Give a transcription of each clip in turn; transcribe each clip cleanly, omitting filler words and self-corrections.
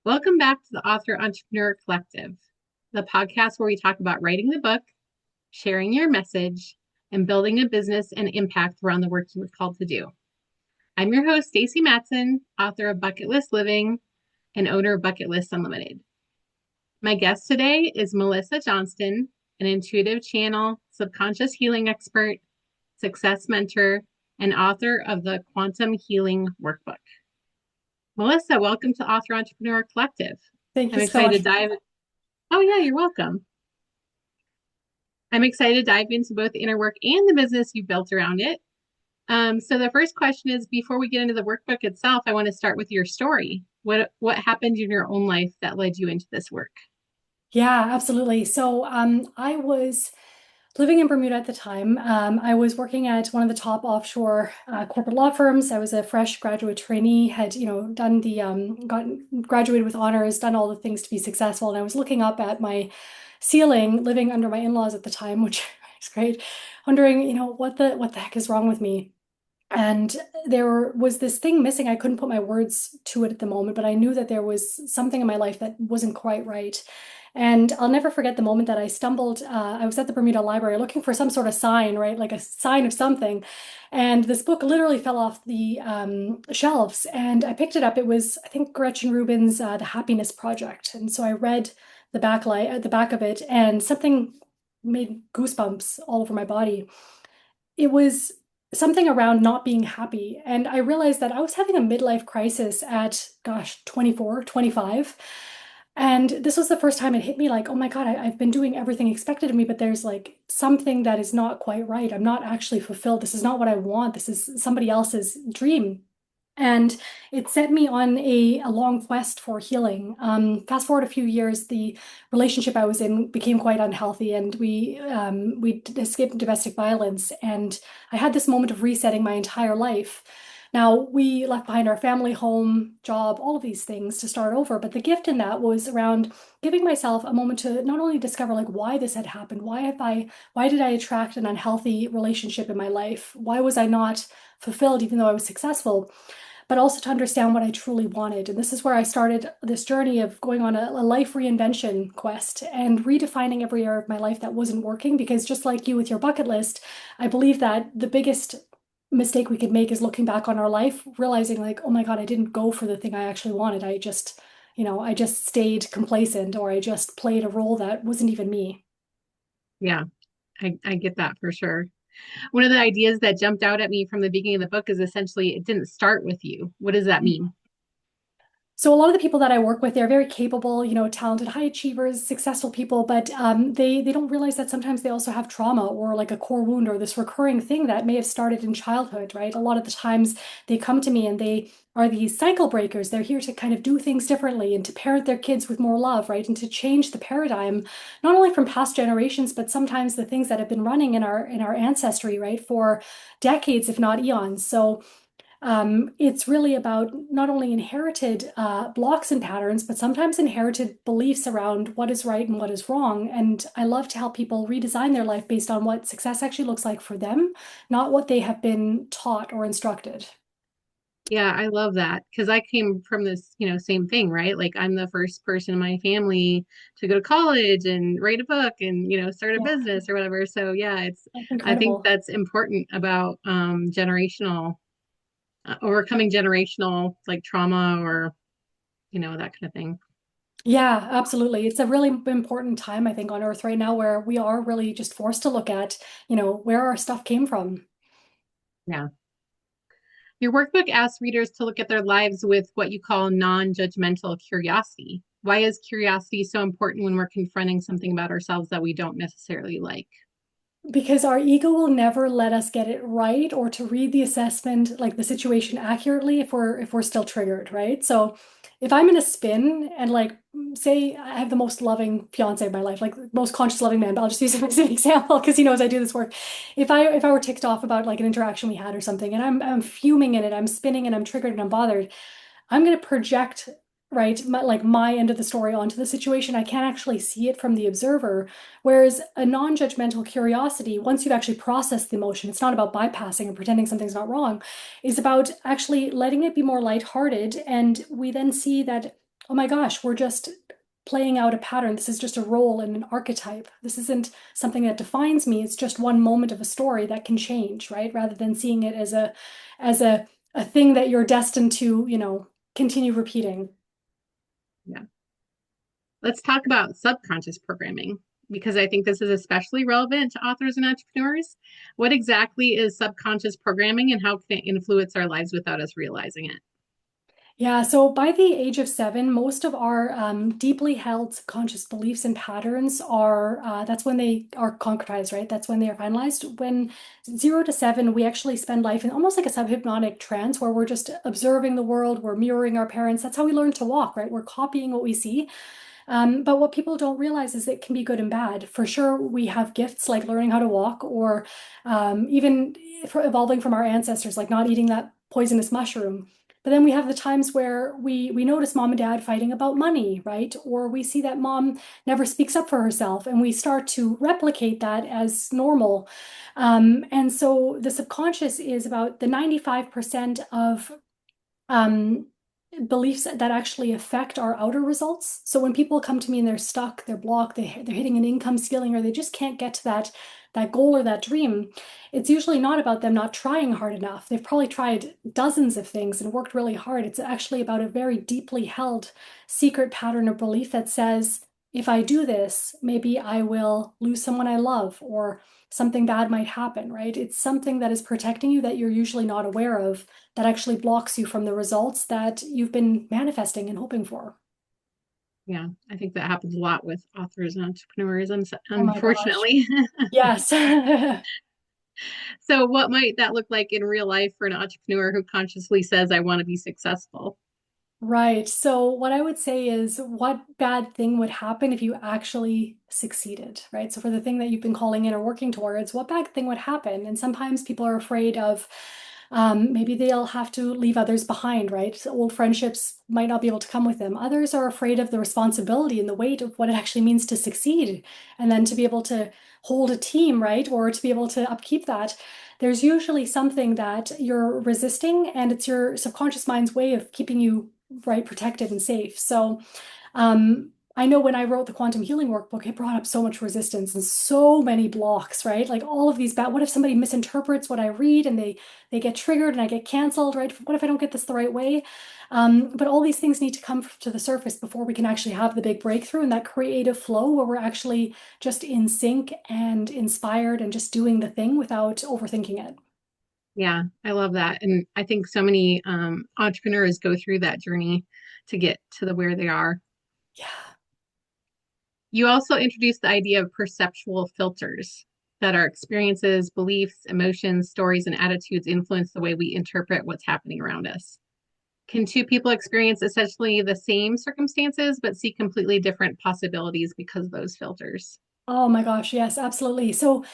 Welcome back to the Author Entrepreneur Collective, the podcast where we talk about writing the book, sharing your message, and building a business and impact around the work you were called to do. I'm your host, Stacy Matson, author of Bucket List Living and owner of Bucket List Unlimited. My guest today is Melissa Johnston, an intuitive channel, subconscious healing expert, success mentor, and author of the Quantum Healing Workbook. Melissa, welcome to Author Entrepreneur Collective. Thank I'm you so excited much. to dive. Oh, yeah, you're welcome. I'm excited to dive into both the inner work and the business you've built around it. So the first question is, before we get into the workbook itself, I want to start with your story. What happened in your own life that led you into this work? Yeah, absolutely. I was living in Bermuda at the time. I was working at one of the top offshore corporate law firms. I was a fresh graduate trainee, had, done graduated with honors, done all the things to be successful. And I was looking up at my ceiling, living under my in-laws at the time, which is great, wondering, what the heck is wrong with me? And there was this thing missing. I couldn't put my words to it at the moment, but I knew that there was something in my life that wasn't quite right. And I'll never forget the moment that I stumbled. I was at the Bermuda Library looking for some sort of sign, right? Like a sign of something. And this book literally fell off the shelves. And I picked it up. It was, I think, Gretchen Rubin's The Happiness Project. And so I read the back of it, and something made goosebumps all over my body. It was something around not being happy. And I realized that I was having a midlife crisis at, gosh, 24, 25. And this was the first time it hit me like, oh my God, I've been doing everything expected of me, but there's like something that is not quite right. I'm not actually fulfilled. This is not what I want. This is somebody else's dream. And it set me on a long quest for healing. Fast forward a few years, the relationship I was in became quite unhealthy, and we escaped domestic violence. And I had this moment of resetting my entire life. Now, we left behind our family, home, job, all of these things to start over. But the gift in that was around giving myself a moment to not only discover like why this had happened, why did I attract an unhealthy relationship in my life? Why was I not fulfilled even though I was successful? But also to understand what I truly wanted. And this is where I started this journey of going on a life reinvention quest and redefining every area of my life that wasn't working. Because just like you with your bucket list, I believe that the biggest mistake we could make is looking back on our life, realizing like, oh my God, I didn't go for the thing I actually wanted. I just stayed complacent, or I just played a role that wasn't even me. Yeah, I get that for sure. One of the ideas that jumped out at me from the beginning of the book is essentially it didn't start with you. What does that mean? So a lot of the people that I work with, they're very capable, talented, high achievers, successful people, but they don't realize that sometimes they also have trauma or like a core wound or this recurring thing that may have started in childhood, right? A lot of the times they come to me and they are these cycle breakers. They're here to kind of do things differently and to parent their kids with more love, right? And to change the paradigm, not only from past generations, but sometimes the things that have been running in our ancestry, right, for decades, if not eons. So it's really about not only inherited blocks and patterns, but sometimes inherited beliefs around what is right and what is wrong. And I love to help people redesign their life based on what success actually looks like for them, not what they have been taught or instructed. Yeah, I love that because I came from this, same thing, right? Like I'm the first person in my family to go to college and write a book and, start a Yeah, business or whatever. So yeah, that's I think incredible. that's important about generational overcoming generational like trauma or, that kind of thing. Yeah, absolutely. It's a really important time, I think, on Earth right now where we are really just forced to look at, where our stuff came from. Yeah. Your workbook asks readers to look at their lives with what you call non-judgmental curiosity. Why is curiosity so important when we're confronting something about ourselves that we don't necessarily like? Because our ego will never let us get it right or to read the assessment, like the situation accurately if we're still triggered, right? So if I'm in a spin and like say I have the most loving fiance of my life, like most conscious loving man, but I'll just use him as an example because he knows I do this work. If I were ticked off about like an interaction we had or something and I'm fuming in it, I'm spinning and I'm triggered and I'm bothered, I'm going to project, right, my end of the story onto the situation. I can't actually see it from the observer. Whereas a non-judgmental curiosity, once you've actually processed the emotion, it's not about bypassing and pretending something's not wrong, is about actually letting it be more lighthearted. And we then see that oh my gosh, we're just playing out a pattern. This is just a role and an archetype. This isn't something that defines me. It's just one moment of a story that can change, right? Rather than seeing it as a thing that you're destined to, continue repeating. Yeah. Let's talk about subconscious programming because I think this is especially relevant to authors and entrepreneurs. What exactly is subconscious programming and how can it influence our lives without us realizing it? Yeah, so by the age of 7, most of our deeply held subconscious beliefs and patterns are, that's when they are concretized, right? That's when they are finalized. When 0 to 7, we actually spend life in almost like a subhypnotic trance where we're just observing the world, we're mirroring our parents. That's how we learn to walk, right? We're copying what we see. But what people don't realize is it can be good and bad. For sure, we have gifts like learning how to walk, or even evolving from our ancestors, like not eating that poisonous mushroom. But then we have the times where we notice mom and dad fighting about money, right? Or we see that mom never speaks up for herself, and we start to replicate that as normal. And so the subconscious is about the 95% of um, beliefs that actually affect our outer results. So when people come to me and they're stuck, they're blocked, they're hitting an income ceiling, or they just can't get to that goal or that dream, it's usually not about them not trying hard enough. They've probably tried dozens of things and worked really hard. It's actually about a very deeply held secret pattern of belief that says, if I do this, maybe I will lose someone I love, or something bad might happen, right? It's something that is protecting you that you're usually not aware of, that actually blocks you from the results that you've been manifesting and hoping for. Yeah, I think that happens a lot with authors and entrepreneurs, Oh my gosh. unfortunately. Yes. So, what might that look like in real life for an entrepreneur who consciously says, I want to be successful? Right. So what I would say is, what bad thing would happen if you actually succeeded, right? So for the thing that you've been calling in or working towards, what bad thing would happen? And sometimes people are afraid of maybe they'll have to leave others behind, right? So old friendships might not be able to come with them. Others are afraid of the responsibility and the weight of what it actually means to succeed, and then to be able to hold a team, right? Or to be able to upkeep that. There's usually something that you're resisting, and it's your subconscious mind's way of keeping you right, protected and safe. So I know when I wrote the Quantum Healing Workbook, it brought up so much resistance and so many blocks, right? Like all of these bad, what if somebody misinterprets what I read and they get triggered and I get canceled, right? What if I don't get this the right way? But all these things need to come to the surface before we can actually have the big breakthrough and that creative flow where we're actually just in sync and inspired and just doing the thing without overthinking it. Yeah, I love that. And I think so many entrepreneurs go through that journey to get to the where they are. Yeah. You also introduced the idea of perceptual filters that our experiences, beliefs, emotions, stories, and attitudes influence the way we interpret what's happening around us. Can two people experience essentially the same circumstances but see completely different possibilities because of those filters? Oh my gosh, yes, absolutely. So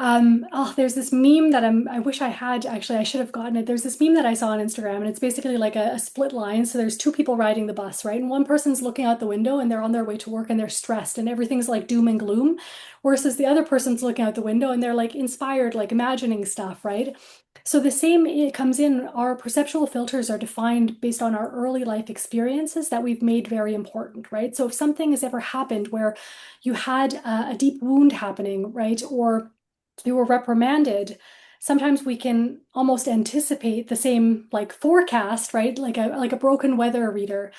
oh, there's this meme that I wish I had, actually, I should have gotten it. There's this meme that I saw on Instagram, and it's basically like a split line. So there's two people riding the bus, right? And one person's looking out the window and they're on their way to work and they're stressed and everything's like doom and gloom. Versus the other person's looking out the window and they're like inspired, like imagining stuff, right? So the same it comes in, our perceptual filters are defined based on our early life experiences that we've made very important, right? So if something has ever happened where you had a deep wound happening, right? Or you were reprimanded, sometimes we can almost anticipate the same like forecast, right? Like a broken weather reader.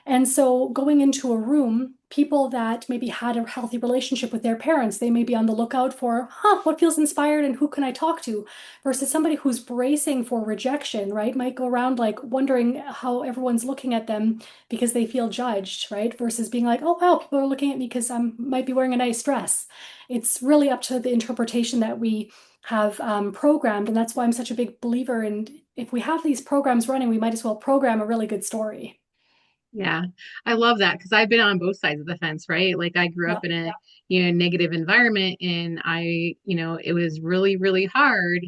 And so going into a room, people that maybe had a healthy relationship with their parents, they may be on the lookout for, what feels inspired and who can I talk to? Versus somebody who's bracing for rejection, right? Might go around like wondering how everyone's looking at them because they feel judged, right? Versus being like, oh wow, people are looking at me because I might be wearing a nice dress. It's really up to the interpretation that we have programmed. And that's why I'm such a big believer in, if we have these programs running, we might as well program a really good story. Yeah, I love that because I've been on both sides of the fence, right? Like I grew up Yeah. in a, negative environment and it was really, really hard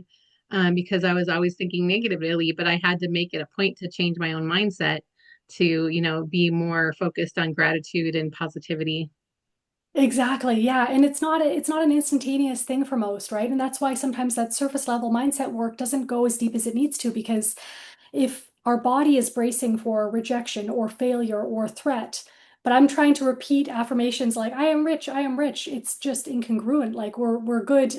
because I was always thinking negatively, but I had to make it a point to change my own mindset to, be more focused on gratitude and positivity. Exactly. Yeah. And it's not an instantaneous thing for most, right? And that's why sometimes that surface level mindset work doesn't go as deep as it needs to, because if our body is bracing for rejection or failure or threat. But I'm trying to repeat affirmations like I am rich, I am rich. It's just incongruent. Like we're good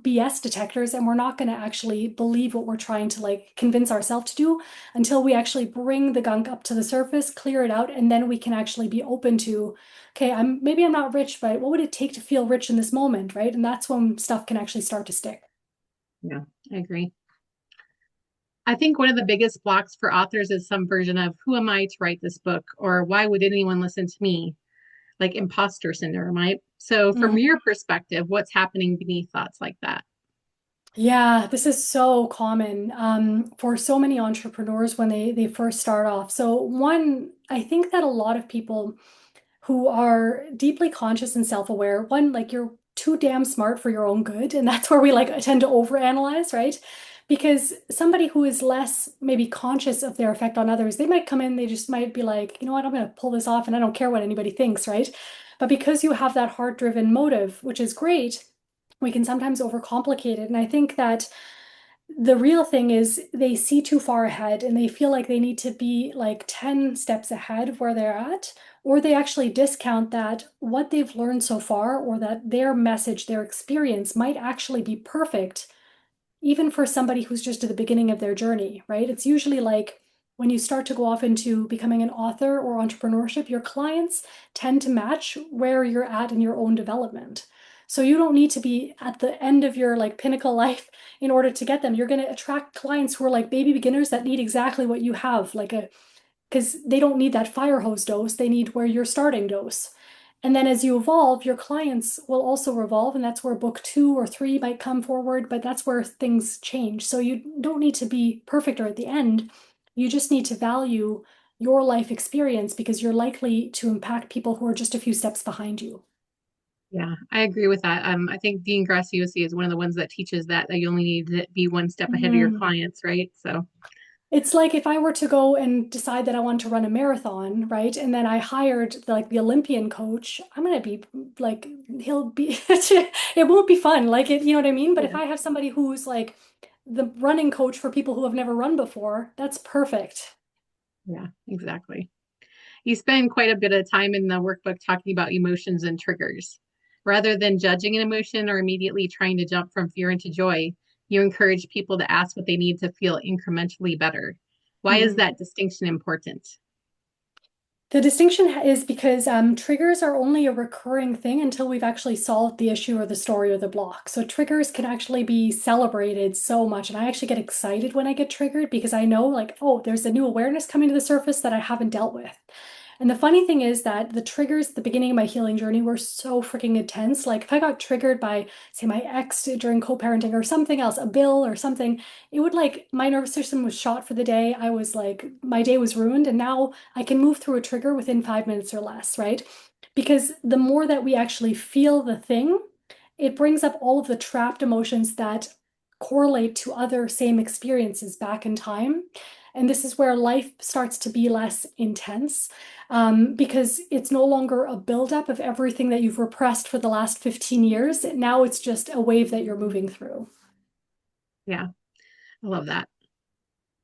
BS detectors, and we're not going to actually believe what we're trying to like convince ourselves to do until we actually bring the gunk up to the surface, clear it out, and then we can actually be open to, okay, maybe I'm not rich, but what would it take to feel rich in this moment, right? And that's when stuff can actually start to stick. Yeah, I agree. I think one of the biggest blocks for authors is some version of who am I to write this book, or why would anyone listen to me? Like imposter syndrome, right? So, from Mhm. your perspective, what's happening beneath thoughts like that? Yeah, this is so common for so many entrepreneurs when they first start off. So one, I think that a lot of people who are deeply conscious and self-aware, one, like you're too damn smart for your own good, and that's where we like tend to overanalyze, right? Because somebody who is less maybe conscious of their effect on others, they might come in, they just might be like, you know what, I'm going to pull this off and I don't care what anybody thinks, right? But because you have that heart-driven motive, which is great, we can sometimes overcomplicate it. And I think that the real thing is they see too far ahead and they feel like they need to be like 10 steps ahead of where they're at, or they actually discount that what they've learned so far or that their message, their experience might actually be perfect even for somebody who's just at the beginning of their journey, right? It's usually like when you start to go off into becoming an author or entrepreneurship, your clients tend to match where you're at in your own development. So you don't need to be at the end of your like pinnacle life in order to get them. You're going to attract clients who are like baby beginners that need exactly what you have, like a because they don't need that fire hose dose, they need where you're starting dose. And then as you evolve, your clients will also revolve, and that's where book 2 or 3 might come forward, but that's where things change. So you don't need to be perfect or at the end. You just need to value your life experience because you're likely to impact people who are just a few steps behind you. Yeah, I agree with that. I think Dean Graziosi is one of the ones that teaches that you only need to be one step ahead of your Mhm. clients, right? So, It's like if I were to go and decide that I want to run a marathon, right? And then I hired like the Olympian coach, I'm gonna be like, he'll be, it won't be fun. Like it, you know what I mean? But if yeah, I have somebody who's like the running coach for people who have never run before, that's perfect. yeah, exactly. You spend quite a bit of time in the workbook talking about emotions and triggers. Rather than judging an emotion or immediately trying to jump from fear into joy, you encourage people to ask what they need to feel incrementally better. Why is Mhm. that distinction important? The distinction is because triggers are only a recurring thing until we've actually solved the issue or the story or the block. So triggers can actually be celebrated so much. And I actually get excited when I get triggered because I know like, oh, there's a new awareness coming to the surface that I haven't dealt with. And the funny thing is that the triggers at the beginning of my healing journey were so freaking intense. Like if I got triggered by, say, my ex during co-parenting or something else, a bill or something, it would like my nervous system was shot for the day. I was like, my day was ruined. And now I can move through a trigger within 5 minutes or less, right? Because the more that we actually feel the thing, it brings up all of the trapped emotions that correlate to other same experiences back in time. And this is where life starts to be less intense because it's no longer a buildup of everything that you've repressed for the last 15 years. Now it's just a wave that you're moving through. Yeah, I love that.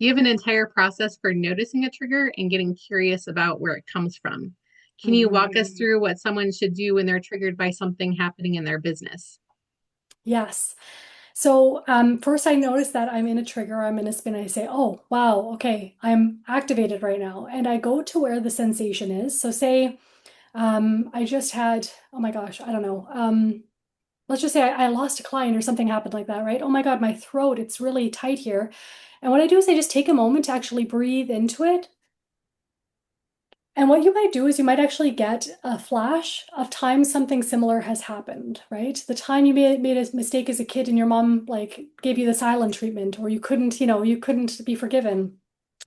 You have an entire process for noticing a trigger and getting curious about where it comes from. Can you walk us Mhm. through what someone should do when they're triggered by something happening in their business? Yes. So first I notice that I'm in a trigger, I'm in a spin. I say, oh, wow, okay, I'm activated right now. And I go to where the sensation is. So say I just had, oh my gosh, I don't know. Let's just say I lost a client or something happened like that, right? Oh my God, my throat, it's really tight here. And what I do is I just take a moment to actually breathe into it. And what you might do is you might actually get a flash of time something similar has happened, right? The time you made a mistake as a kid and your mom like gave you the silent treatment, or you couldn't, you couldn't be forgiven.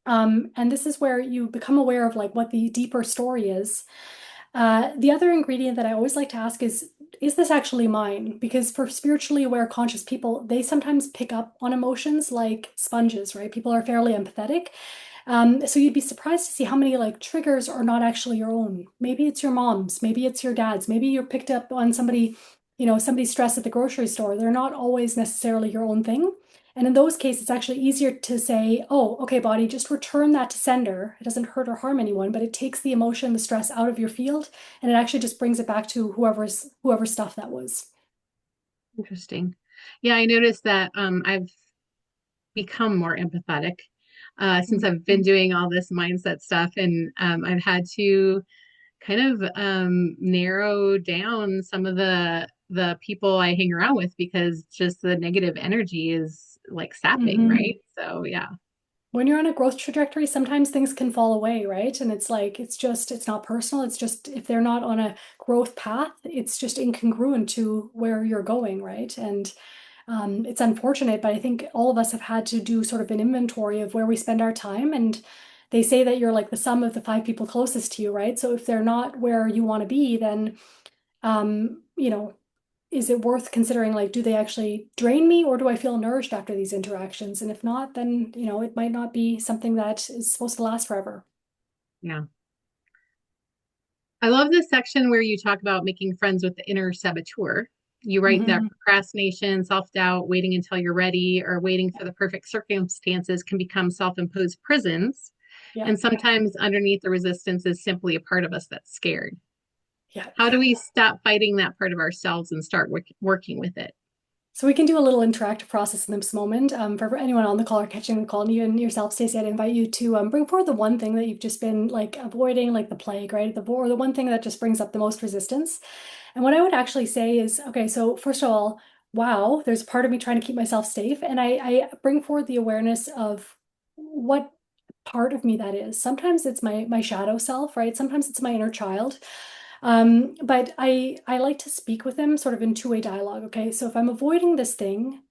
And this is where you become aware of like what the deeper story is. The other ingredient that I always like to ask is this actually mine? Because for spiritually aware, conscious people, they sometimes pick up on emotions like sponges, right? People are fairly empathetic. So you'd be surprised to see how many like triggers are not actually your own. Maybe it's your mom's, maybe it's your dad's, maybe you're picked up on somebody, somebody's stress at the grocery store. They're not always necessarily your own thing. And in those cases, it's actually easier to say, oh, okay, body, just return that to sender. It doesn't hurt or harm anyone, but it takes the emotion, the stress out of your field, and it actually just brings it back to whoever's stuff that was. Interesting. Yeah, I noticed that I've become more empathetic since I've been doing all this mindset stuff, and I've had to kind of narrow down some of the people I hang around with because just the negative energy is like sapping, Mm-hmm. right? So yeah, When you're on a growth trajectory, sometimes things can fall away, right? And it's like, it's not personal. It's just, if they're not on a growth path, it's just incongruent to where you're going, right? And it's unfortunate, but I think all of us have had to do sort of an inventory of where we spend our time. And they say that you're like the sum of the five people closest to you, right? So if they're not where you want to be, then, you know, is it worth considering, like, do they actually drain me or do I feel nourished after these interactions? And if not, then, it might not be something that is supposed to last forever. yeah. I love this section where you talk about making friends with the inner saboteur. You write that Hmm. procrastination, self-doubt, waiting until you're ready, or waiting for the perfect circumstances can become self-imposed prisons. Yeah. And sometimes underneath the resistance is simply a part of us that's scared. Yeah. How do we stop fighting that part of ourselves and start working with it? So we can do a little interactive process in this moment. For anyone on the call or catching the call, and even yourself, Stacey, I'd invite you to bring forward the one thing that you've just been like avoiding, like the plague, right? Or the one thing that just brings up the most resistance. And what I would actually say is, okay, so first of all, wow, there's a part of me trying to keep myself safe. And I bring forward the awareness of what part of me that is. Sometimes it's my shadow self, right? Sometimes it's my inner child. But I like to speak with them sort of in two-way dialogue. Okay, so if I'm avoiding this thing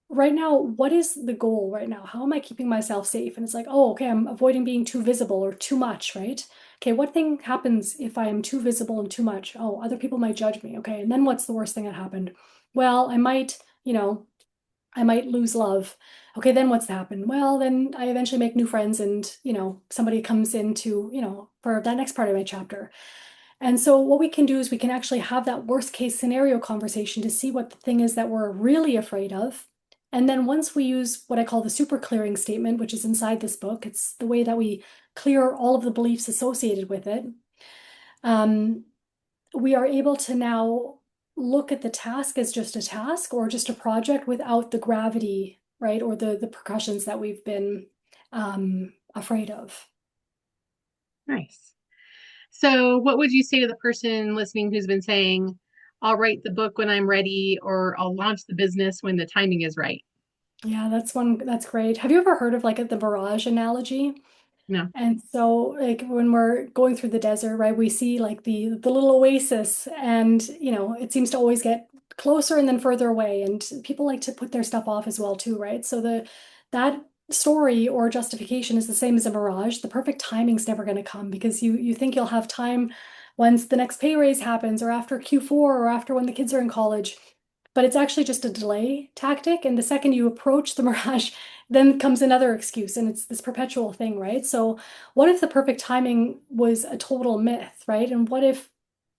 right now, what is the goal right now? How am I keeping myself safe? And it's like, oh, okay, I'm avoiding being too visible or too much, right? Okay, what thing happens if I am too visible and too much? Oh, other people might judge me. Okay, and then what's the worst thing that happened? Well, I might lose love. Okay, then what's to happen? Well, then I eventually make new friends and, somebody comes into, for that next part of my chapter. And so what we can do is we can actually have that worst case scenario conversation to see what the thing is that we're really afraid of. And then once we use what I call the super clearing statement, which is inside this book, it's the way that we clear all of the beliefs associated with it. Um, we are able to now look at the task as just a task or just a project without the gravity, right? Or the percussions that we've been afraid of. Nice. So, what would you say to the person listening who's been saying, I'll write the book when I'm ready, or I'll launch the business when the timing is right? Yeah, that's great. Have you ever heard of like the mirage analogy? No. And so like when we're going through the desert, right, we see like the little oasis and it seems to always get closer and then further away. And people like to put their stuff off as well too, right? So that story or justification is the same as a mirage. The perfect timing's never going to come because you think you'll have time once the next pay raise happens or after Q4 or after when the kids are in college. But it's actually just a delay tactic. And the second you approach the mirage, then comes another excuse. And it's this perpetual thing, right? So, what if the perfect timing was a total myth, right? And what if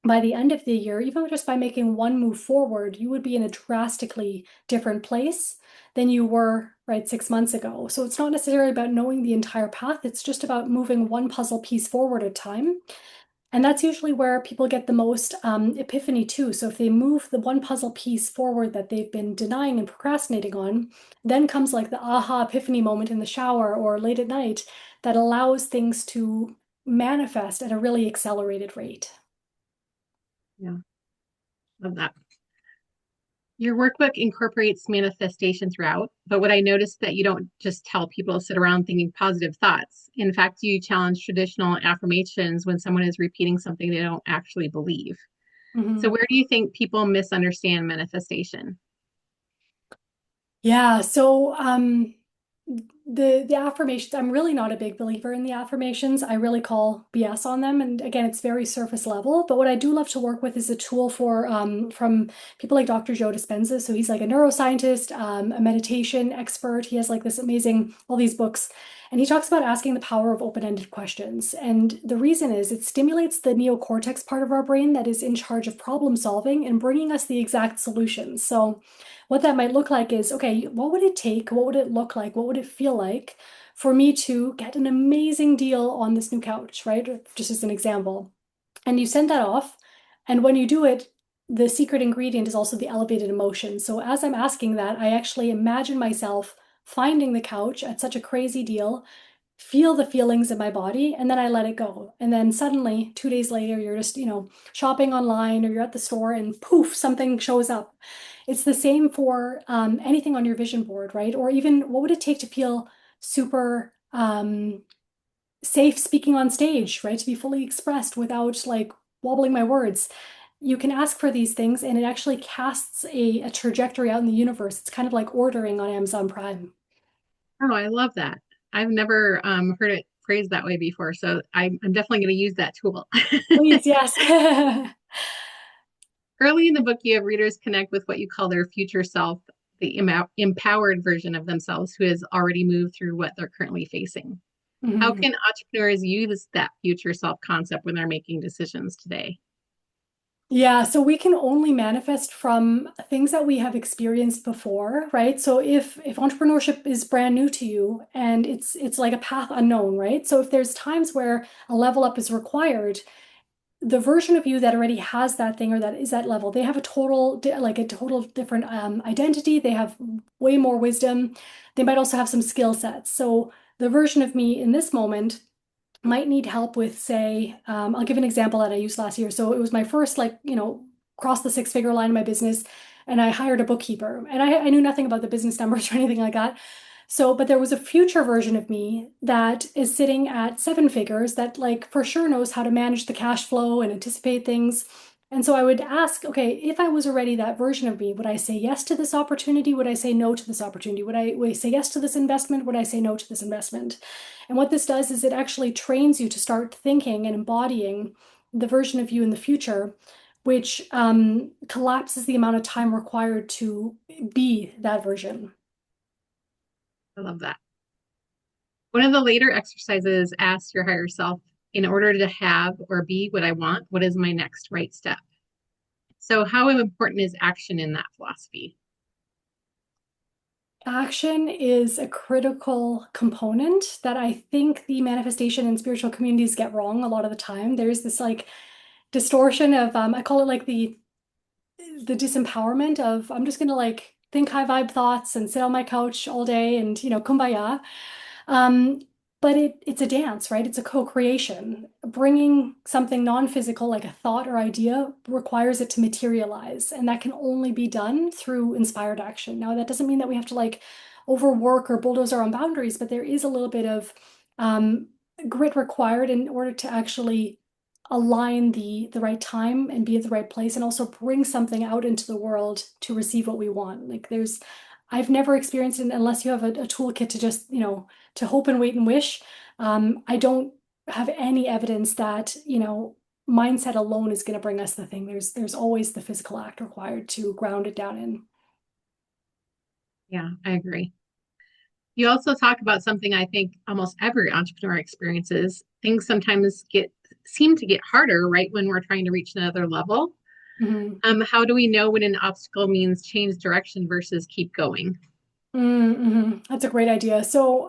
by the end of the year, even just by making one move forward, you would be in a drastically different place than you were, right, 6 months ago? So, it's not necessarily about knowing the entire path, it's just about moving one puzzle piece forward at a time. And that's usually where people get the most epiphany too. So if they move the one puzzle piece forward that they've been denying and procrastinating on, then comes like the aha epiphany moment in the shower or late at night that allows things to manifest at a really accelerated rate. Yeah, love that. Your workbook incorporates manifestation throughout, but what I noticed that you don't just tell people to sit around thinking positive thoughts. In fact, you challenge traditional affirmations when someone is repeating something they don't actually believe. So, Mhm. where do you think people misunderstand manifestation? Yeah, so the affirmations, I'm really not a big believer in the affirmations. I really call BS on them. And again, it's very surface level. But what I do love to work with is a tool for from people like Dr. Joe Dispenza. So he's like a neuroscientist, a meditation expert. He has like this amazing, all these books. And he talks about asking the power of open-ended questions. And the reason is it stimulates the neocortex part of our brain that is in charge of problem solving and bringing us the exact solutions. So what that might look like is, okay, what would it take? What would it look like? What would it feel like for me to get an amazing deal on this new couch, right? Just as an example. And you send that off. And when you do it, the secret ingredient is also the elevated emotion. So as I'm asking that, I actually imagine myself finding the couch at such a crazy deal, feel the feelings in my body, and then I let it go. And then suddenly, 2 days later, you're just, shopping online or you're at the store and poof, something shows up. It's the same for anything on your vision board, right? Or even what would it take to feel super safe speaking on stage, right? To be fully expressed without like wobbling my words. You can ask for these things and it actually casts a trajectory out in the universe. It's kind of like ordering on Amazon Prime. Oh, I love that. I've never heard it phrased that way before, so I'm definitely going to use that tool. Please, yes. Early in the book, you have readers connect with what you call their future self, the empowered version of themselves who has already moved through what they're currently facing. How Mhm. can entrepreneurs use that future self concept when they're making decisions today? Yeah, so we can only manifest from things that we have experienced before, right? So if entrepreneurship is brand new to you and it's like a path unknown, right? So if there's times where a level up is required, the version of you that already has that thing or that is that level, they have like a total different identity. They have way more wisdom. They might also have some skill sets. So the version of me in this moment might need help with, say, I'll give an example that I used last year. So it was my first, like, cross the six-figure line in my business, and I hired a bookkeeper, and I knew nothing about the business numbers or anything like that. So, but there was a future version of me that is sitting at seven figures that, like, for sure knows how to manage the cash flow and anticipate things. And so I would ask, okay, if I was already that version of me, would I say yes to this opportunity? Would I say no to this opportunity? Would I say yes to this investment? Would I say no to this investment? And what this does is it actually trains you to start thinking and embodying the version of you in the future, which collapses the amount of time required to be that version. I love that. One of the later exercises asks your higher self, in order to have or be what I want, what is my next right step? So, how important is action in that philosophy? Action is a critical component that I think the manifestation and spiritual communities get wrong a lot of the time. There's this like distortion of I call it like the disempowerment of I'm just gonna like think high vibe thoughts and sit on my couch all day and kumbaya. Um, but it's a dance, right? It's a co-creation. Bringing something non-physical like a thought or idea requires it to materialize, and that can only be done through inspired action. Now, that doesn't mean that we have to like overwork or bulldoze our own boundaries, but there is a little bit of um, grit required in order to actually align the right time and be at the right place and also bring something out into the world to receive what we want. Like I've never experienced it unless you have a toolkit to just, to hope and wait and wish. I don't have any evidence that, mindset alone is going to bring us the thing. There's always the physical act required to ground it down in. Yeah, I agree. You also talk about something I think almost every entrepreneur experiences. Things sometimes seem to get harder, right, when we're trying to reach another level. Mhm. How do we know when an obstacle means change direction versus keep going? That's a great idea. So,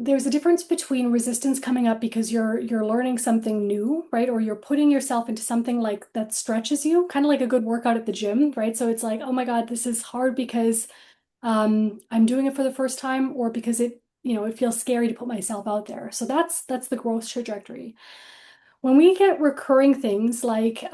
there's a difference between resistance coming up because you're learning something new, right? Or you're putting yourself into something like that stretches you, kind of like a good workout at the gym, right? So it's like, oh my God, this is hard because I'm doing it for the first time, or because it feels scary to put myself out there. So that's the growth trajectory. When we get recurring things like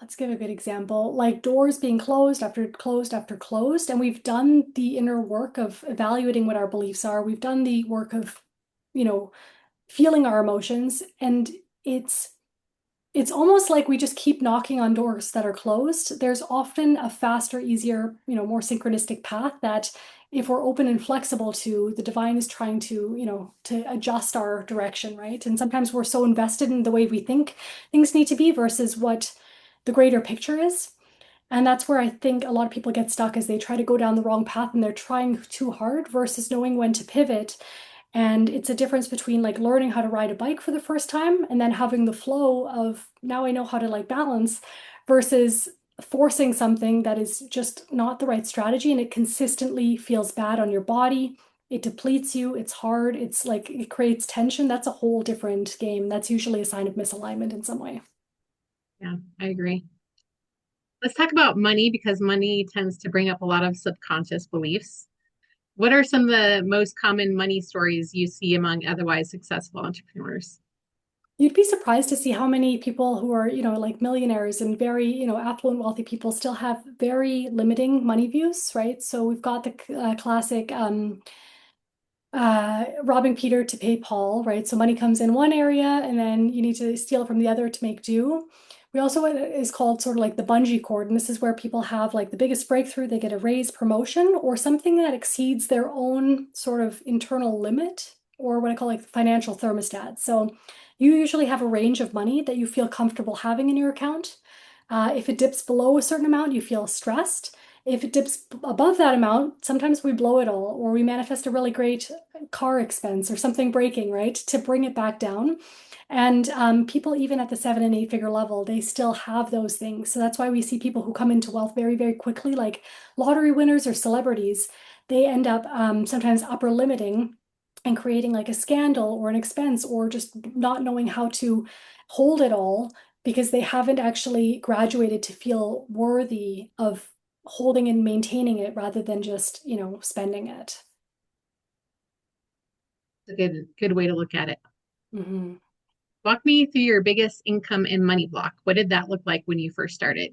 let's give a good example, like doors being closed after closed after closed, and we've done the inner work of evaluating what our beliefs are. We've done the work of, you know, feeling our emotions, and it's it's almost like we just keep knocking on doors that are closed. There's often a faster, easier, more synchronistic path that if we're open and flexible to, the divine is trying to, to adjust our direction, right? And sometimes we're so invested in the way we think things need to be versus what the greater picture is. And that's where I think a lot of people get stuck is they try to go down the wrong path and they're trying too hard versus knowing when to pivot. And it's a difference between like learning how to ride a bike for the first time and then having the flow of now I know how to like balance versus forcing something that is just not the right strategy and it consistently feels bad on your body. It depletes you, it's hard, it's like it creates tension. That's a whole different game. That's usually a sign of misalignment in some way. Yeah, I agree. Let's talk about money because money tends to bring up a lot of subconscious beliefs. What are some of the most common money stories you see among otherwise successful entrepreneurs? You'd be surprised to see how many people who are, like millionaires and very, affluent, wealthy people still have very limiting money views, right? So we've got the classic robbing Peter to pay Paul, right? So money comes in one area and then you need to steal from the other to make do. We also is called sort of like the bungee cord, and this is where people have like the biggest breakthrough, they get a raise, promotion, or something that exceeds their own sort of internal limit, or what I call like the financial thermostat. So you usually have a range of money that you feel comfortable having in your account. If it dips below a certain amount, you feel stressed. If it dips above that amount, sometimes we blow it all, or we manifest a really great car expense or something breaking, right, to bring it back down. And people, even at the 7 and 8 figure level, they still have those things. So that's why we see people who come into wealth very, very quickly, like lottery winners or celebrities. They end up sometimes upper limiting and creating like a scandal or an expense or just not knowing how to hold it all because they haven't actually graduated to feel worthy of holding and maintaining it rather than just, spending it. It's a good way to look at it. Mhm. Walk me through your biggest income and money block. What did that look like when you first started?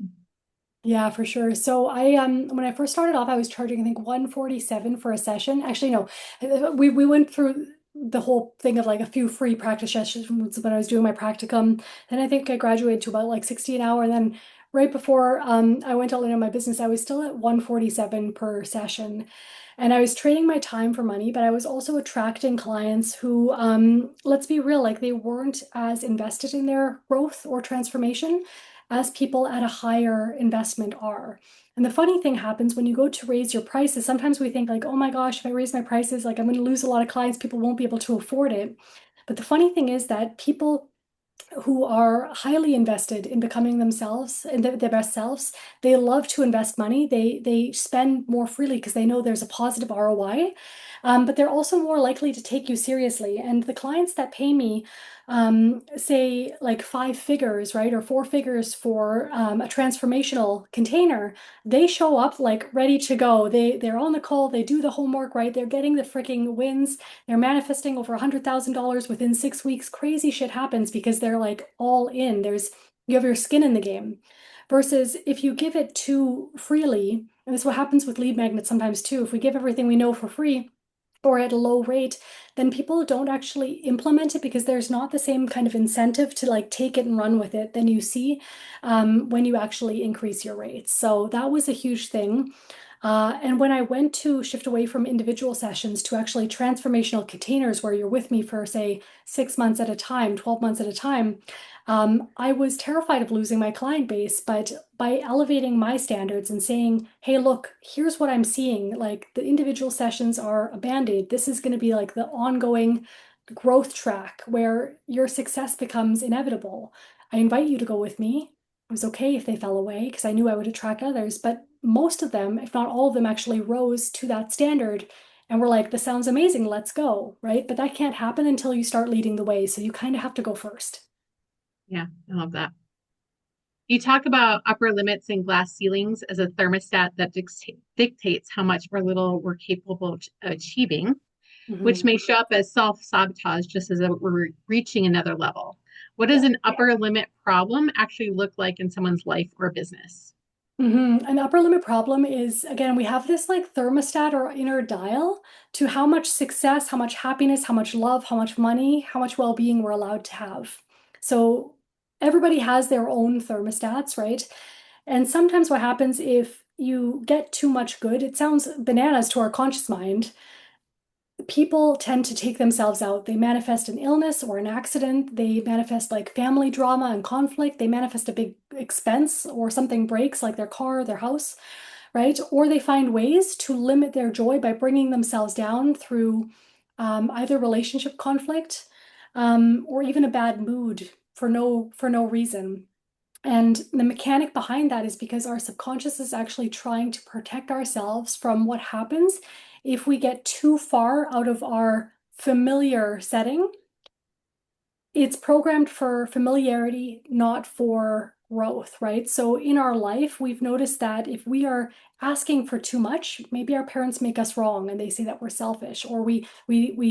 Yeah, for sure. So I when I first started off, I was charging I think 147 for a session. Actually, no. We went through the whole thing of like a few free practice sessions when I was doing my practicum. Then I think I graduated to about like 60 an hour. And then right before I went all in on my business, I was still at 147 per session. And I was trading my time for money, but I was also attracting clients who, let's be real, like they weren't as invested in their growth or transformation as people at a higher investment are. And the funny thing happens when you go to raise your prices, sometimes we think like, oh my gosh, if I raise my prices, like I'm going to lose a lot of clients, people won't be able to afford it. But the funny thing is that people who are highly invested in becoming themselves and their best selves, they love to invest money. They spend more freely because they know there's a positive ROI. But they're also more likely to take you seriously. And the clients that pay me, say like 5 figures, right, or 4 figures for a transformational container, they show up like ready to go. They're on the call, they do the homework, right? They're getting the freaking wins. They're manifesting over $100,000 within 6 weeks. Crazy shit happens because they're like all in. You have your skin in the game. Versus if you give it too freely, and this is what happens with lead magnets sometimes too. If we give everything we know for free, or at a low rate, then people don't actually implement it because there's not the same kind of incentive to like take it and run with it than you see when you actually increase your rates. So that was a huge thing. And when I went to shift away from individual sessions to actually transformational containers where you're with me for, say, 6 months at a time, 12 months at a time, I was terrified of losing my client base. But by elevating my standards and saying, hey, look, here's what I'm seeing, like the individual sessions are a band-aid. This is going to be like the ongoing growth track where your success becomes inevitable. I invite you to go with me. It was okay if they fell away because I knew I would attract others, but most of them, if not all of them, actually rose to that standard and were like, this sounds amazing, let's go, right? But that can't happen until you start leading the way. So you kind of have to go first. Yeah, I love that. You talk about upper limits and glass ceilings as a thermostat that dictates how much or little we're capable of achieving, which Mhm. may show up as self sabotage just as we're reaching another level. What does Yeah. an upper limit problem actually look like in someone's life or business? An upper limit problem is, again, we have this like thermostat or inner dial to how much success, how much happiness, how much love, how much money, how much well-being we're allowed to have. So everybody has their own thermostats, right? And sometimes what happens if you get too much good, it sounds bananas to our conscious mind, people tend to take themselves out. They manifest an illness or an accident. They manifest like family drama and conflict. They manifest a big expense or something breaks, like their car, their house, right? Or they find ways to limit their joy by bringing themselves down through either relationship conflict or even a bad mood for no reason. And the mechanic behind that is because our subconscious is actually trying to protect ourselves from what happens if we get too far out of our familiar setting. It's programmed for familiarity, not for growth, right? So in our life, we've noticed that if we are asking for too much, maybe our parents make us wrong and they say that we're selfish, or we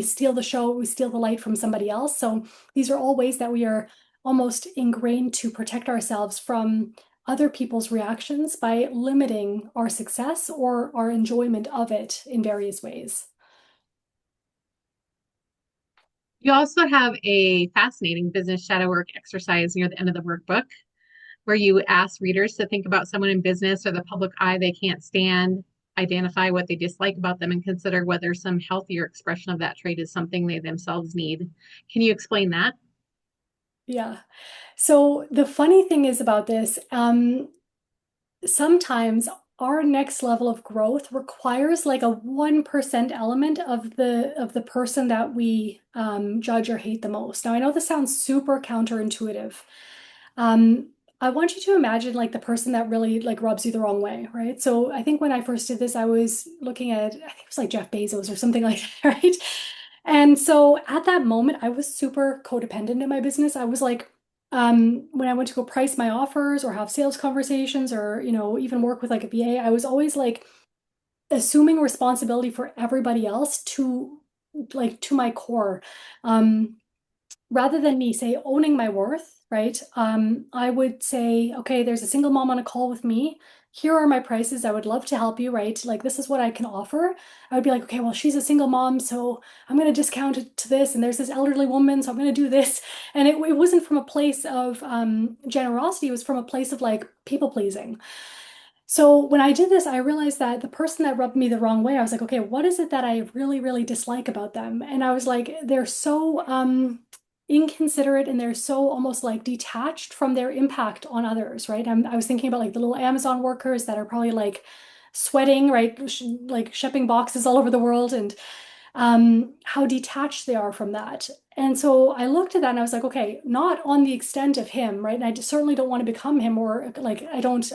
steal the show, we steal the light from somebody else. So these are all ways that we are almost ingrained to protect ourselves from other people's reactions by limiting our success or our enjoyment of it in various ways. You also have a fascinating business shadow work exercise near the end of the workbook where you ask readers to think about someone in business or the public eye they can't stand, identify what they dislike about them, and consider whether some healthier expression of that trait is something they themselves need. Can you explain that? Yeah. So the funny thing is about this, sometimes our next level of growth requires like a 1% element of the person that we judge or hate the most. Now, I know this sounds super counterintuitive. Um, I want you to imagine like the person that really like rubs you the wrong way, right? So I think when I first did this, I was looking at, I think it was like Jeff Bezos or something like that, right? And so at that moment, I was super codependent in my business. I was like, when I went to go price my offers or have sales conversations or, even work with like a VA, I was always like assuming responsibility for everybody else to my core. Um, Rather than me say owning my worth, right? I would say, okay, there's a single mom on a call with me. Here are my prices. I would love to help you, right? Like this is what I can offer. I would be like, okay, well, she's a single mom, so I'm going to discount it to this. And there's this elderly woman, so I'm going to do this. And it wasn't from a place of generosity. It was from a place of like people pleasing. So when I did this, I realized that the person that rubbed me the wrong way, I was like, okay, what is it that I really, really dislike about them? And I was like, they're so inconsiderate and they're so almost like detached from their impact on others, right? I was thinking about like the little Amazon workers that are probably like sweating, right? Like shipping boxes all over the world and how detached they are from that. And so I looked at that and I was like, okay, not on the extent of him, right? And I certainly don't want to become him or like I don't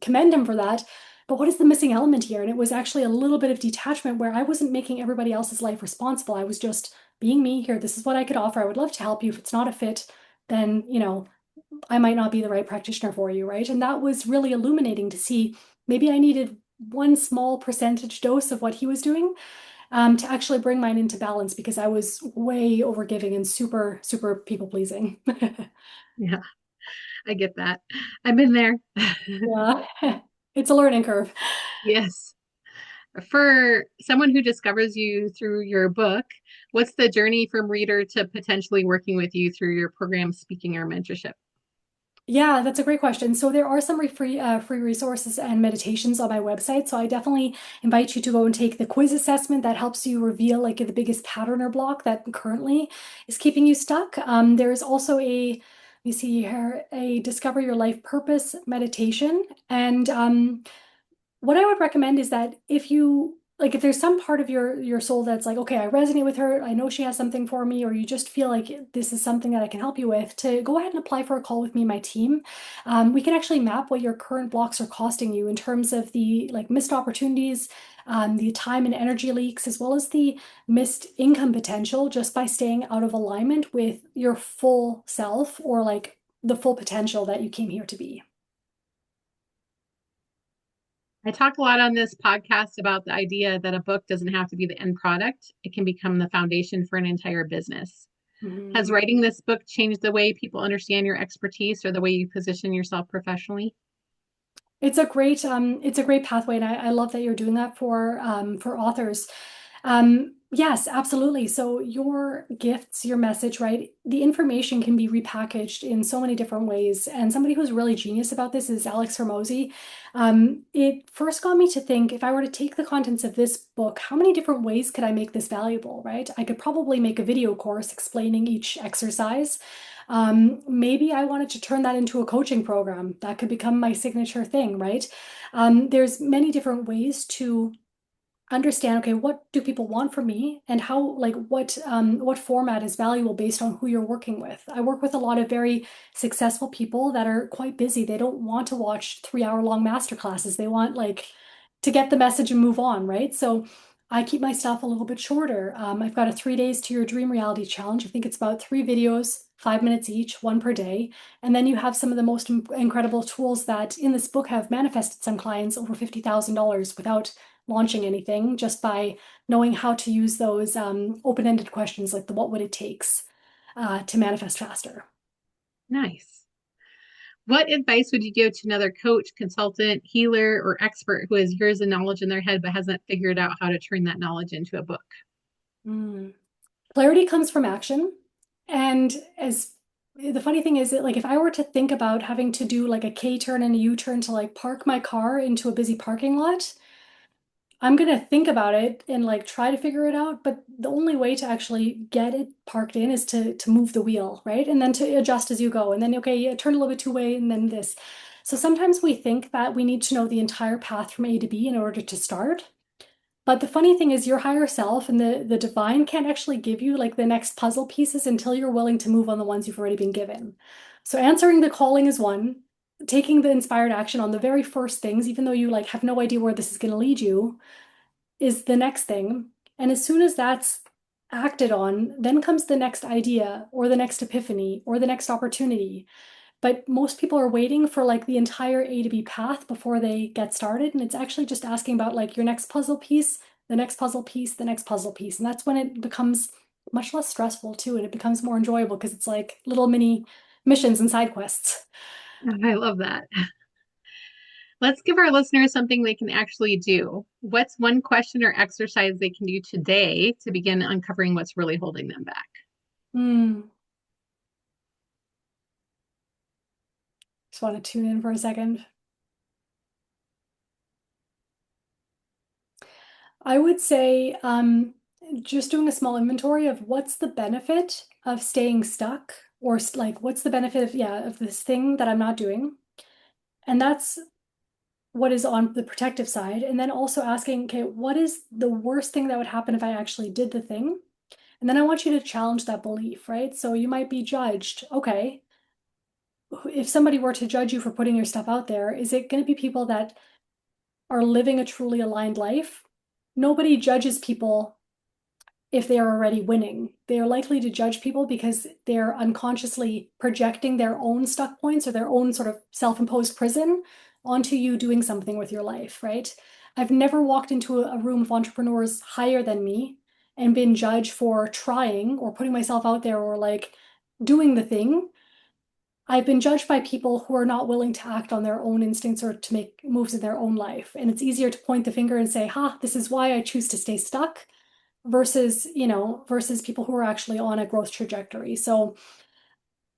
commend him for that. But what is the missing element here? And it was actually a little bit of detachment where I wasn't making everybody else's life responsible. I was just being me here. This is what I could offer. I would love to help you. If it's not a fit, then, I might not be the right practitioner for you, right? And that was really illuminating to see maybe I needed one small percentage dose of what he was doing to actually bring mine into balance because I was way overgiving and super, super people pleasing. Yeah, I get that. I've been there. Yeah, it's a learning curve. Yes. For someone who discovers you through your book, what's the journey from reader to potentially working with you through your program, speaking, or mentorship? Yeah, that's a great question. So there are some free resources and meditations on my website. So I definitely invite you to go and take the quiz assessment that helps you reveal like the biggest pattern or block that currently is keeping you stuck. There's also let me see here, a Discover Your Life Purpose meditation. And what I would recommend is that if there's some part of your soul that's like, okay, I resonate with her, I know she has something for me, or you just feel like this is something that I can help you with, to go ahead and apply for a call with me and my team. We can actually map what your current blocks are costing you in terms of the like missed opportunities, the time and energy leaks, as well as the missed income potential just by staying out of alignment with your full self or like the full potential that you came here to be. I talk a lot on this podcast about the idea that a book doesn't have to be the end product. It can become the foundation for an entire business. Has Mhm. writing this book changed the way people understand your expertise or the way you position yourself professionally? It's a great pathway, and I love that you're doing that for authors. Yes, absolutely. So your gifts, your message, right? The information can be repackaged in so many different ways. And somebody who's really genius about this is Alex Hermosi. It first got me to think, if I were to take the contents of this book, how many different ways could I make this valuable, right? I could probably make a video course explaining each exercise. Maybe I wanted to turn that into a coaching program. That could become my signature thing, right? There's many different ways to understand, okay, what do people want from me, and how, like, what format is valuable based on who you're working with. I work with a lot of very successful people that are quite busy. They don't want to watch 3 hour long master classes. They want, like, to get the message and move on, right? So I keep my stuff a little bit shorter. I've got a 3 days to your dream reality challenge. I think it's about 3 videos, 5 minutes each, one per day. And then you have some of the most incredible tools that in this book have manifested some clients over $50,000 without launching anything, just by knowing how to use those open-ended questions like the what would it takes to manifest faster. Nice. What advice would you give to another coach, consultant, healer, or expert who has years of knowledge in their head but hasn't figured out how to turn that knowledge into a book? Mm. Clarity comes from action. And as the funny thing is that, like, if I were to think about having to do like a K turn and a U turn to like park my car into a busy parking lot, I'm gonna think about it and like try to figure it out, but the only way to actually get it parked in is to move the wheel, right? And then to adjust as you go. And then okay, yeah, turn a little bit two way and then this. So sometimes we think that we need to know the entire path from A to B in order to start. But the funny thing is your higher self and the divine can't actually give you like the next puzzle pieces until you're willing to move on the ones you've already been given. So answering the calling is one, taking the inspired action on the very first things, even though you like have no idea where this is going to lead you, is the next thing. And as soon as that's acted on, then comes the next idea or the next epiphany or the next opportunity. But most people are waiting for like the entire A to B path before they get started. And it's actually just asking about like your next puzzle piece, the next puzzle piece, the next puzzle piece. And that's when it becomes much less stressful too. And it becomes more enjoyable because it's like little mini missions and side quests. I love that. Let's give our listeners something they can actually do. What's one question or exercise they can do today to begin uncovering what's really holding them back? Hmm. Just want to tune in for a second. I would say just doing a small inventory of what's the benefit of staying stuck, or like what's the benefit of, yeah, of this thing that I'm not doing. And that's what is on the protective side. And then also asking, okay, what is the worst thing that would happen if I actually did the thing? And then I want you to challenge that belief, right? So you might be judged. Okay, if somebody were to judge you for putting your stuff out there, is it going to be people that are living a truly aligned life? Nobody judges people if they are already winning. They are likely to judge people because they're unconsciously projecting their own stuck points or their own sort of self-imposed prison onto you doing something with your life, right? I've never walked into a room of entrepreneurs higher than me and been judged for trying or putting myself out there or like doing the thing. I've been judged by people who are not willing to act on their own instincts or to make moves in their own life. And it's easier to point the finger and say, ha, this is why I choose to stay stuck versus, versus people who are actually on a growth trajectory. So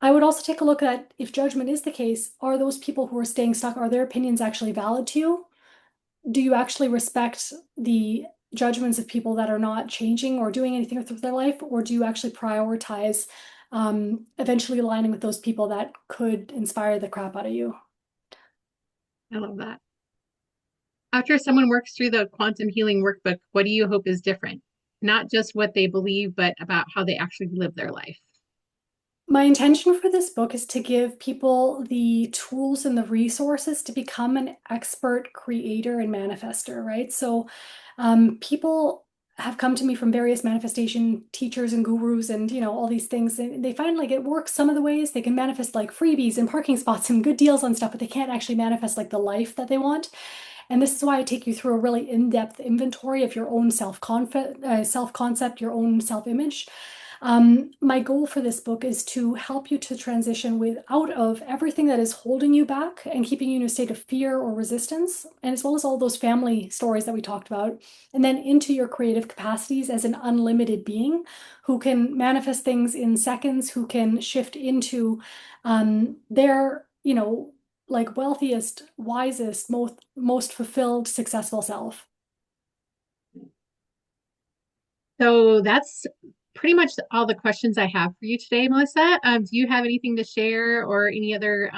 I would also take a look at, if judgment is the case, are those people who are staying stuck, are their opinions actually valid to you? Do you actually respect the judgments of people that are not changing or doing anything with their life? Or do you actually prioritize eventually aligning with those people that could inspire the crap out of you? I love that. After someone works through the Quantum Healing Workbook, what do you hope is different? Not just what they believe, but about how they actually live their life. My intention for this book is to give people the tools and the resources to become an expert creator and manifester, right? So, people have come to me from various manifestation teachers and gurus and, all these things, and they find like it works some of the ways. They can manifest like freebies and parking spots and good deals on stuff, but they can't actually manifest like the life that they want. And this is why I take you through a really in-depth inventory of your own self-concept, your own self-image. My goal for this book is to help you to transition out of everything that is holding you back and keeping you in a state of fear or resistance, and as well as all those family stories that we talked about, and then into your creative capacities as an unlimited being who can manifest things in seconds, who can shift into their, like wealthiest, wisest, most fulfilled, successful self. So that's pretty much all the questions I have for you today, Melissa. Do you have anything to share or any other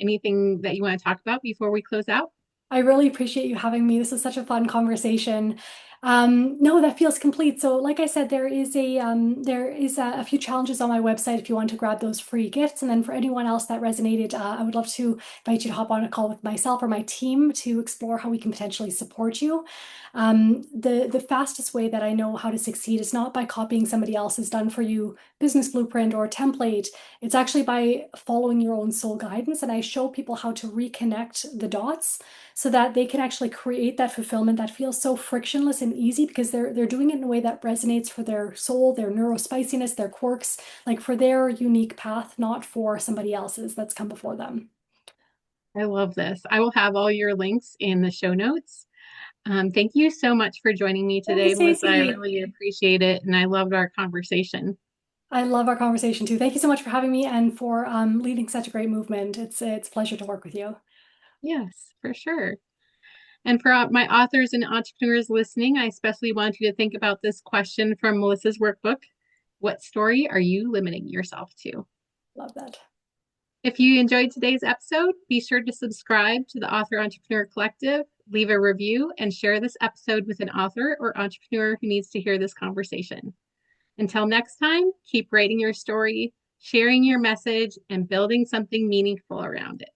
anything that you want to talk about before we close out? I really appreciate you having me. This was such a fun conversation. No, that feels complete. So, like I said, there is a few challenges on my website if you want to grab those free gifts. And then for anyone else that resonated, I would love to invite you to hop on a call with myself or my team to explore how we can potentially support you. The fastest way that I know how to succeed is not by copying somebody else's done for you business blueprint or template. It's actually by following your own soul guidance. And I show people how to reconnect the dots so that they can actually create that fulfillment that feels so frictionless and easy because they're doing it in a way that resonates for their soul, their neurospiciness, their quirks, like for their unique path, not for somebody else's that's come before them. I love this. I will have all your links in the show notes. Thank you so much for joining me Thank you, today, Melissa. I Stacy. really appreciate it, and I loved our conversation. I love our conversation too. Thank you so much for having me and for leading such a great movement. It's a pleasure to work with you. Yes, for sure. And for my authors and entrepreneurs listening, I especially want you to think about this question from Melissa's workbook. What story are you limiting yourself to? Love that. If you enjoyed today's episode, be sure to subscribe to the Author Entrepreneur Collective, leave a review, and share this episode with an author or entrepreneur who needs to hear this conversation. Until next time, keep writing your story, sharing your message, and building something meaningful around it.